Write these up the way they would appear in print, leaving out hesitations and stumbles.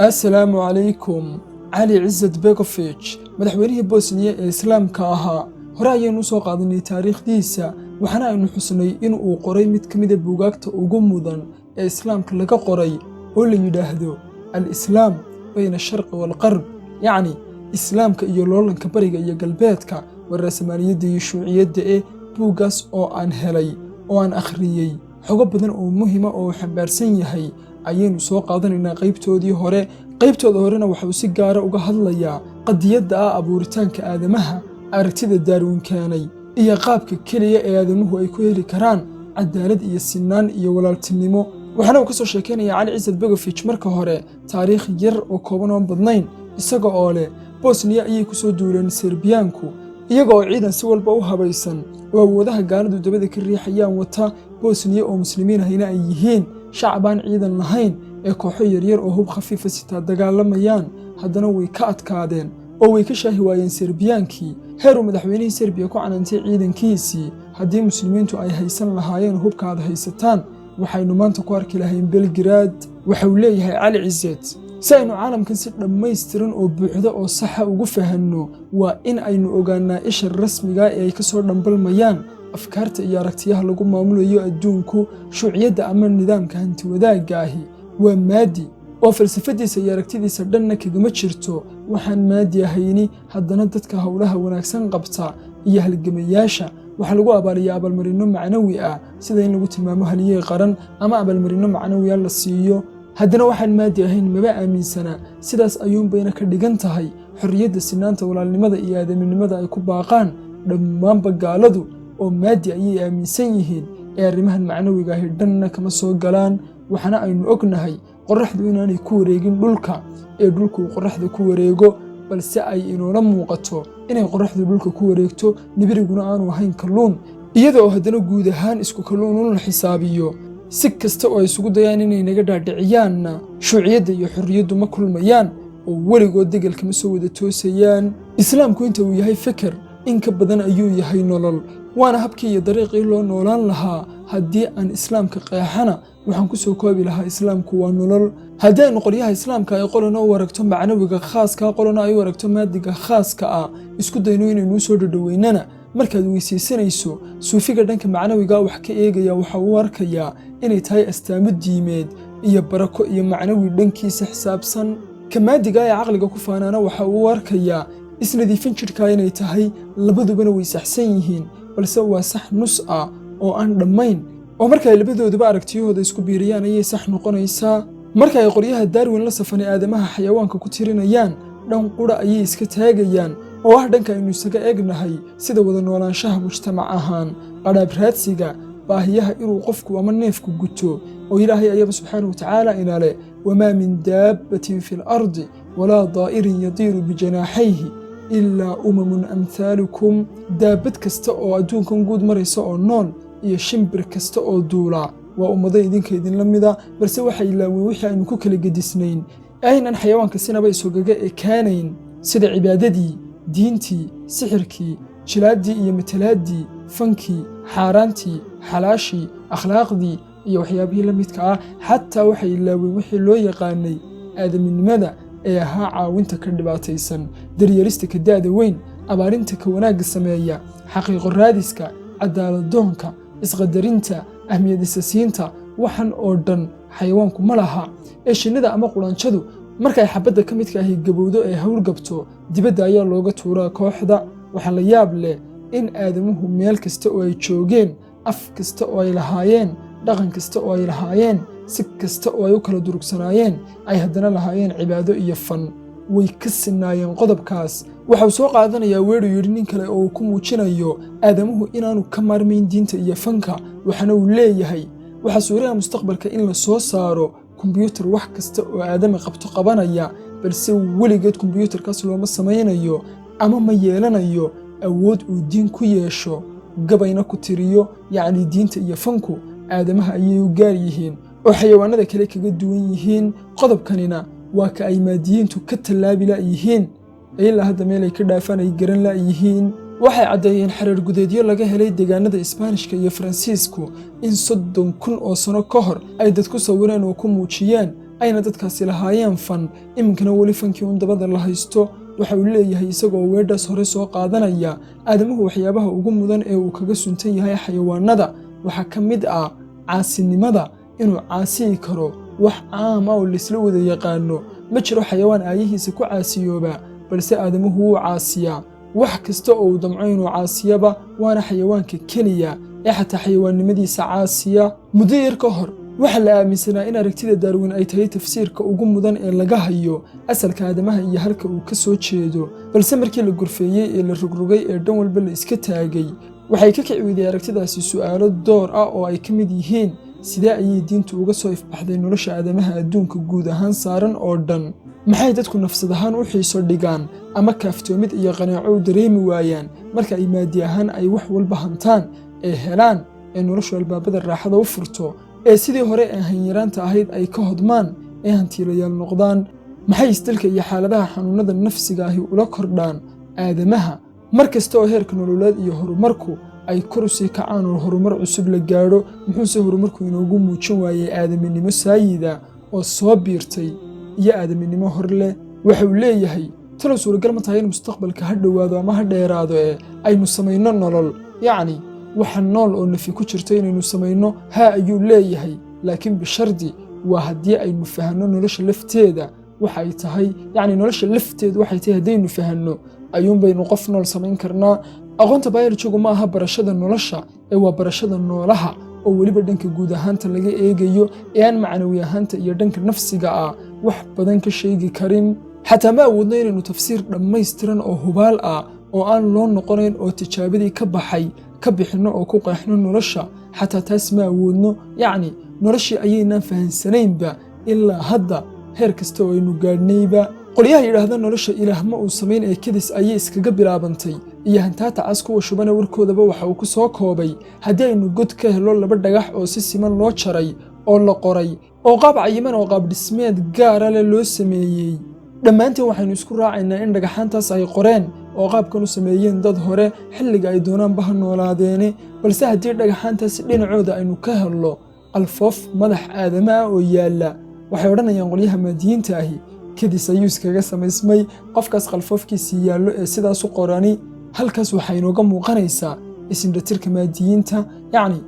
السلام عليكم. علي عزت بيكوفيتش madaxweynihii Bosniya ee Islaamka ahaa hore ayaynu soo qaadanay taariikhdiisa waxaana aynu xusnay in uu qoray mid ka mid ah buugaagta ugu mudan ee Islaamka laga qoray oo la yiraahdo al-Islaam bayna sharqi wal qarb yani Islaamka iyo loolanka bariga iyo galbeedka warasmaaniyada iyo shuuciyada ee buugaas oo aan helay oo aan akhriyay xogo badan oo muhiim ah oo xambaarsan yahay ayaynu soo qaadanaynaa qaybtoodii hore qaybtooda horena waxa uu si gaar ah uga hadlayaa qadiyadda abuuritaanka aadamaha aragtida Darwin keenay iyo qaabka kaliya ee aadamuhu ay ku heli karaan cadaalad iyo sinaan iyo walaaltinimo waxaana uu ka soo sheekeynayaa Cali Ciise Begovic marka hore taariikh yar oo kooban oo badnayn isaga oo leh Bosniya ayay ku soo duuleen Serbiyaanku iyaga oo ciidan si walba u habaysan oo awoodaha gaaladu dabada ka riixayaan wata Bosniya oo muslimiin ahayna ay yihiin shacbaan ciidan lahayn ee kooxo yaryar oo hub khafiif ah sita dagaalamayaan haddana way ka adkaadeen oo way ka shaahi waayeen Serbiyaankii heer madaxweynihii Serbiya ku canantay ciidankiisii haddii muslimiintu ay haysan lahaayeen hubkaada haysataan waxaynu maanta ku arki lahayn Belgrade waxa uu leeyahay Cali Ciise si aynu caalamkan si dhammaystiran oo buuxda oo sax ah ugu fahanno waa in aynu ogaanaa isha rasmiga ee ay ka soo dhambalmayaan afkaarta iyo aragtiyaha lagu maamulayo adduunku shuuciyada ama nidaamka hanti wadaagga ahi waa maadi oo falsafadiisa iyo aragtidiisa dhanna kagama jirto waxaan maadi ahayni haddana dadka hawlaha wanaagsan qabta iyo halgamayaasha waxa lagu abaaliyaa abaalmarino macnawi ah sida in lagu tilmaamo haliyey qaran ama abaalmarino macnawi ah la siiyo haddana waxaan maadi ahayn maba aaminsana sidaas ayuunbayna ka dhigan tahay xorriyadda sinaanta walaalnimada iyo aadaminimada ay ku baaqaan dhammaanba gaaladu oo maadi ayay aaminsan yihiin ee arrimahan macnawiga ahi dhanna kama soo galaan waxaana aynu ognahay qorraxdu inaanay ku wareegin dhulka ee dhulku qorraxda ku wareego balse ay inoola muuqato inay qorraxdu dhulka ku wareegto nibiriguna aanu ahayn kalluun iyadoo haddana guud ahaan isku kalluun la xisaabiyo si kasta oo ay isugu dayaan inay naga dhaadhiciyaanna shuuciyadda iyo xorriyaddu ma kulmayaan oo weligood degal kama soo wada toosayaan islaamku inta uu yahay fikir in ka badan ayuu yahay nolol waana habkii iyo dariiqii loo noolaan lahaa haddii aan islaamka qeexana waxaan ku soo koobi lahaa islaamku waa nolol haddii aynu qoryaha islaamka ay qolana u aragto macnawiga khaaska qolana ay u aragto maadiga khaaska ah isku dayno inaynu soo dhadhaweynana markaad weysaysanayso suufiga dhanka macnawiga wax ka eegaya waxa uu arkayaa inay tahay astaamo diimeed iyo barako iyo macnawi dhankiisa xisaabsan ka maadiga ee caqliga ku faanaana waxa uu arkayaa isnadiifin jidhka inay tahay labadubana way saxsan yihiin balse waa sax nus ah oo aan dhammayn oo marka ay labadooduba aragtiyahooda isku biiriyaan ayay sax noqonaysaa marka ay qoryaha Darwin la safanay aadamaha xayawaanka ku tirinayaan dhan qura ayay iska taagayaan oo ah dhanka aynu isaga eegnahay sida wada noolaanshaha mujtamac ahaan qadhaab raadsiga baahiyaha inuu qofku ama neefku guto oo Ilaahay ayaba subxaanahu wa tacaala inaale wamaa min daabbatin fil ardi walaa daa'irin yadiiru bijanaaxayhi ilaa umamun amthaalukum daabad kasta oo adduunkan guud maraysa oo nool iyo shimbir kasta oo duula waa ummado idinka idinla mida balse waxay ilaaween wixii aynu ku kala gedisnayn aynan xayawaanka sinaba isugaga ekaanayn sida cibaadadii diintii sixirkii jilaadii iyo matalaadii fankii xaaraantii xalaashii akhlaaqdii iyo waxyaabihii la midka ah xataa waxay ilaaween wixii loo yaqaanay aadaminimada ee ahaa caawinta ka dhibaataysan daryeelista ka da'da weyn abaarinta ka wanaagga sameeya xaqiiqo raadiska cadaaladdoonka isqadarinta ahmiyadisa siinta waxan oo dhan xayawaanku ma laha ee shinnida ama quraanjadu markay xabadda ka midka ahi gabowdo ee hawlgabto dibadda ayaa looga tuuraa kooxda waxaa la yaab leh in aadamuhu meel kasta oo ay joogeen af kasta oo ay lahaayeen dhaqan kasta oo ay lahaayeen si kasta oo ay u kala durugsanaayeen ay haddana lahaayeen cibaado iyo fan way ka sinaayeen qodobkaas waxau soo qaadanayaa weeru yidhi nin kale oo uu ku muujinayo aadamuhu inaanu ka maarmayn diinta iyo fanka waxaana uu leeyahay waxaa suuraha mustaqbalka in la soo saaro kombiyuutar wax kasta oo aadami qabto qabanaya balse weligeed kombiyuutarkaas looma samaynayo ama ma yeelanayo awood uu diin ku yeesho gabayna ku tiriyo yacni diinta iyo fanku aadamaha ayay u gaar yihiin oo xayawaanada kale kaga duwan yihiin qodobkanina waa ka ay maadiyiintu ka tallaabi la'yihiin ilaa hadda meel ay ka dhaafaan ay garan la'yihiin waxay caddeeyeen xiriir gudeedyo laga helay deegaanada Isbaanishka iyo Faransiisku in 30,000 oo sano ka hor ay dad ku sawireen oo ku muujiyeen ayna dadkaasi lahaayeen fan iminkana weli fankii un dabada la haysto. waxa uu leeyahay isagoo weedhaas hore soo qaadanaya aadamuhu waxyaabaha ugu mudan ee uu kaga suntan yahay xayawaanada waxaa ka mid ah caasinimada, inuu caasiyi karo wax caam ah oo laisla wada yaqaano. ma jiro xayawaan aayihiisa ku caasiyooba, balse aadamuhu wuu caasiyaa wax kasta oo uu damco inuu caasiyaba, waana xayawaanka keliya ee xataa xayawaannimadiisa caasiya. muddo yar ka hor waxaa la aaminsanaa in aragtida Darwin ay tahay tafsiirka ugu mudan ee laga hayo asalka aadamaha iyo halka uu ka soo jeedo, balse markii la gorfeeyey ee la rogrogay ee dhan walba la iska taagay waxay ka kiciwday aragtidaasi su'aalo door ah oo ay ka mid yihiin sidee ayay diintu uga soo ifbaxday nolosha aadamaha adduunka guud ahaan saaran oo dhan, maxay dadku nafsad ahaan u xiiso dhigaan ama kaaftoomid iyo qanaaco u dareemi waayaan marka ay maadi ahaan ay wax walba hantaan ee helaan ee noloshu albaabada raaxada u furto ee sidii hore ee hanyaraanta ahayd ay ka hodmaan ee hantiilayaal noqdaan. maxay isdilka iyo xaaladaha xanuunada nafsiga ahi ula kordhaan aadamaha mar kasta oo heerka nololeed iyo horumarku ay kor u sii kacaan oo horumar cusub la gaadho? muxuuse horumarku inoogu muujin waayey aadaminimo saayida oo soo biirtay iyo aadaminimo hor leh? waxa uu leeyahay talo suuragal ma tahay in mustaqbalka ha dhowaado ama ha dheeraado ee aynu samayno nolol, yacni waxa nool oo nafi ku jirto inaynu samayno? haa ayuu leeyahay, laakiin bishardi waa haddii aynu fahanno nolosha lafteeda waxa ay tahay, yacni nolosha lafteedu waxay tahay haddaynu fahanno ayuunbaynu qof nool samayn karnaa. aqoonta biology-gu ma aha barashada nolosha ee waa barashada noolaha oo weliba dhanka guud ahaanta laga eegayo ee aan macnawi ahaanta iyo dhanka nafsiga ah wax badan ka sheegi karin. xataa ma awoodno inaynu tafsiir dhammaystiran oo hubaal ah oo aan loo noqonayn oo tijaabadii ka baxay ka bixinno oo ku qeexno nolosha, xataa taas ma awoodno. yacni noloshii ayaynaan fahansanaynba ilaa hadda heer kasta oo aynu gaadhnayba. qolyaha yidhaahda nolosha ilaah ma uu samayn ee kedis ayay iskaga bilaabantay iyo hantaata cas kuwa shubana warkoodaba waxa uu ku soo koobay haddii aynu god ka helo 2 dhagax oo si siman loo jaray oo la qoray oo qaab cayiman oo qaab dhismeed gaara leh loo sameeyey, dhammaanteen waxaynu isku raacaynaa in dhagaxaantaas ay qoreen oo qaabkan u sameeyeen dad hore xilliga ay doonaanba ha noolaadeene. balse haddii dhagaxaantaasi dhinacooda aynu ka helno alfoof madax aadama ah oo yaalla, waxay odhanayaan qolyaha maadiyiinta ahi kedis ayuu iskaga samaysmay qofkaas qalfoofkiisii yaallo ee sidaas u qorani. halkaas waxaa inooga muuqanaysaa isindhatirka maadiyiinta, yacni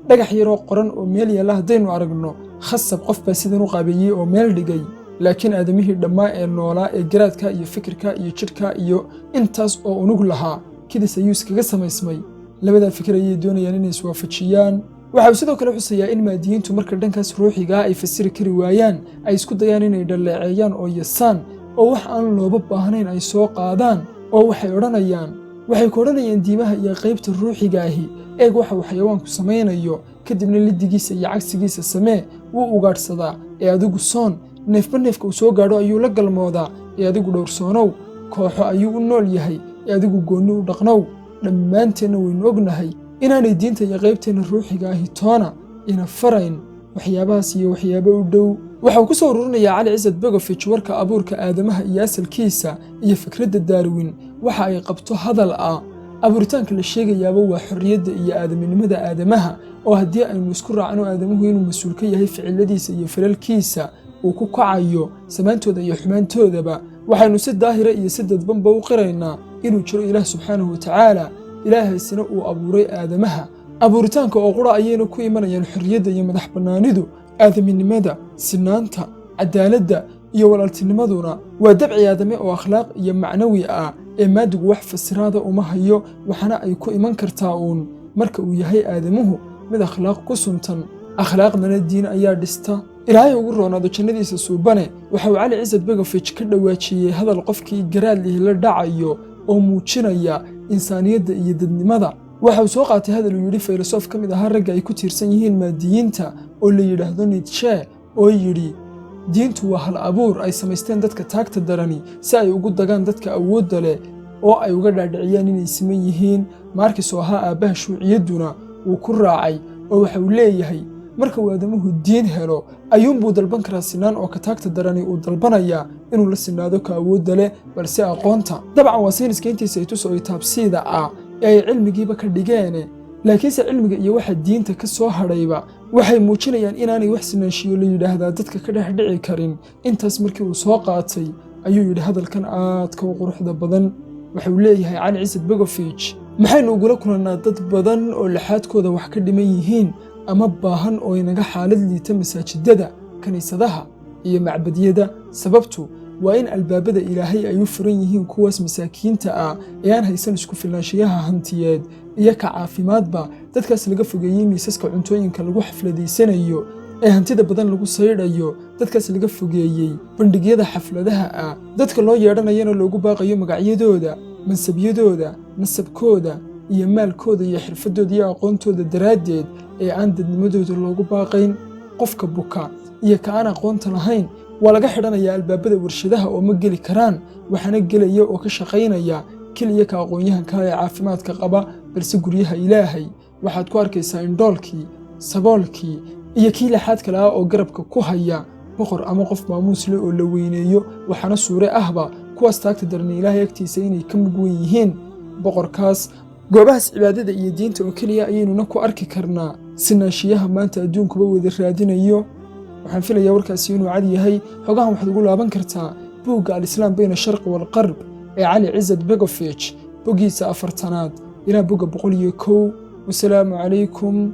dhagax yaroo qoran oo meel yaalla haddaynu aragno khasab qof baa sidan u qaabeeyey oo meel dhigay, laakiin aadamihii dhammaa ee noolaa ee garaadka iyo fikirka iyo jidhka iyo intaas oo unug lahaa kedis ayuu iskaga samaysmay. labadaa fikir ayay doonayaan inay iswaafajiyaan. waxa uu sidoo kale xusayaa in maadiyiintu marka dhankaas ruuxiga ay fasiri kari waayaan ay isku dayaan inay dhaleeceeyaan oo yasaan oo wax aan looba baahnayn ay soo qaadaan oo waxay ku odhanayaan diimaha iyo qaybta ruuxiga ahi eeg waxa uu xayawaanku samaynayo kadibna lidigiisa iyo cagsigiisa samee wuu ugaadhsadaa ee adigu soon, neefba neefka uu soo gaadho ayuu la galmoodaa ee adigu dhowrsoonow, kooxo ayuu u nool yahay ee adigu goonni u dhaqnow. dhammaanteenna waynu ognahay inaanay diinta iyo qaybteenna ruuxiga ahi toona ina farayn waxyaabahaas iyo waxyaabo u dhow. waxa uu ku soo ururinayaa Cali Cizzat Begovic warka abuurka aadamaha iyo asalkiisa iyo fikradda Darwin waxa ay qabto hadal ah abuuritaanka la sheegayaaba waa xorriyadda iyo aadaminimada aadamaha oo haddii aynu isku raacno aadamuhu inuu mas-uul ka yahay ficiladiisa iyo falalkiisa uu ku kacayo samaantooda iyo xumaantoodaba, waxaynu si daahira iyo si dadbanba u qiraynaa inuu jiro ilaah subxaanahu watacaala, ilaahaysina uu abuuray aadamaha. abuuritaanka oo qura ayayna ku imanayaan xorriyadda iyo madax bannaanidu, aadaminimada, sinaanta, cadaaladda iyo walaaltinimaduna waa dabci aadame oo akhlaaq iyo macnawi ah ee maadigu wax fasiraada uma hayo, waxaana ay ku iman kartaa uun marka uu yahay aadamuhu mid akhlaaq ku suntan. akhlaaqdana diin ayaa dhista. ilaahay ugu roonaado jannadiisa suubane waxa uu Cali Cizzat Begovic ka dhawaajiyey hadal qofkii garaad leh la dhacayo oo muujinaya insaaniyadda iyo dadnimada. waxa uu soo qaatay hadal uu yidhi filosof ka mid ahaa ragga ay ku tiirsan yihiin maadiyiinta oo la yidhaahdo Nietzsche oo yidhi diintu waa hal abuur ay samaysteen dadka taagta darani si ay ugu dagaan dadka awoodda leh oo ay uga dhaadhiciyaan inay siman yihiin. Markis oo ahaa aabbaha shuuciyadduna wuu ku raacay oo waxa uu leeyahay marka uu aadamuhu diin helo ayuunbuu dalban karaa sinaan oo ka taagta darani uu dalbanayaa inuu la sinaado ka awoodda leh, balse aqoonta dabcan waa sayniska intiisa ay tus oo taabsiida ah ee ay cilmigiiba ka dhigeen laakiinse cilmiga iyo waxa diinta ka soo hadhayba waxay muujinayaan inaanay wax sinaanshiyo la yidhaahdaa dadka ka dhex dhici karin. intaas markii uu soo qaatay ayuu yidhi hadalkan aadka u quruxda badan. waxuu leeyahay cali ciisad begovic, maxaynu ugula kulannaa dad badan oo laxaadkooda wax ka dhiman yihiin ama baahan oo inaga xaalad liita masaajidada, kiniisadaha iyo macbadyada? sababtu waa in albaabada ilaahay ay u furan yihiin kuwaas masaakiinta ah ee aan haysan isku filnaanshiyaha hantiyeed iyo ka caafimaadba. dadkaas laga fogeeyey miisaska cuntooyinka lagu xafladaysanayo ee hantida badan lagu saydhayo, dadkaas laga fogeeyey bandhigyada xafladaha ah, dadka loo yeedhanayana loogu baaqayo magacyadooda, mansabyadooda, nasabkooda iyo maalkooda iyo xirfadooda iyo aqoontooda daraaddeed ee aan dadnimadooda loogu baaqayn. qofka buka iyo ka aan aqoonta lahayn waa laga xidhanayaa albaabada warshadaha oo ma geli karaan, waxaana gelaya oo ka shaqaynaya keliya ka aqoon-yahanka ee caafimaadka qaba. balse guryaha ilaahay waxaad ku arkaysaa indhoolkii, saboolkii iyo kii laxaadka lahaa oo garabka ku haya boqor ama qof maamuus leh oo la weyneeyo. waxaana suure ahba kuwaas taagta darni ilaahay agtiisa inay ka mug weyn yihiin boqorkaas. goobahaas cibaadada iyo diinta oo keliya ayaynuna ku arki karnaa sinaanshiyaha maanta adduunkuba wada raadinayo. waxaan filayaa warkaasi inuu cad yahay. xogahan waxaad ugu laaban kartaa buugga Al-Islaam bayna Sharqi wal-Qarb ee cali ciisad begovic boggiisa 4aad ilaa bogga 101. wasalaamu calaykum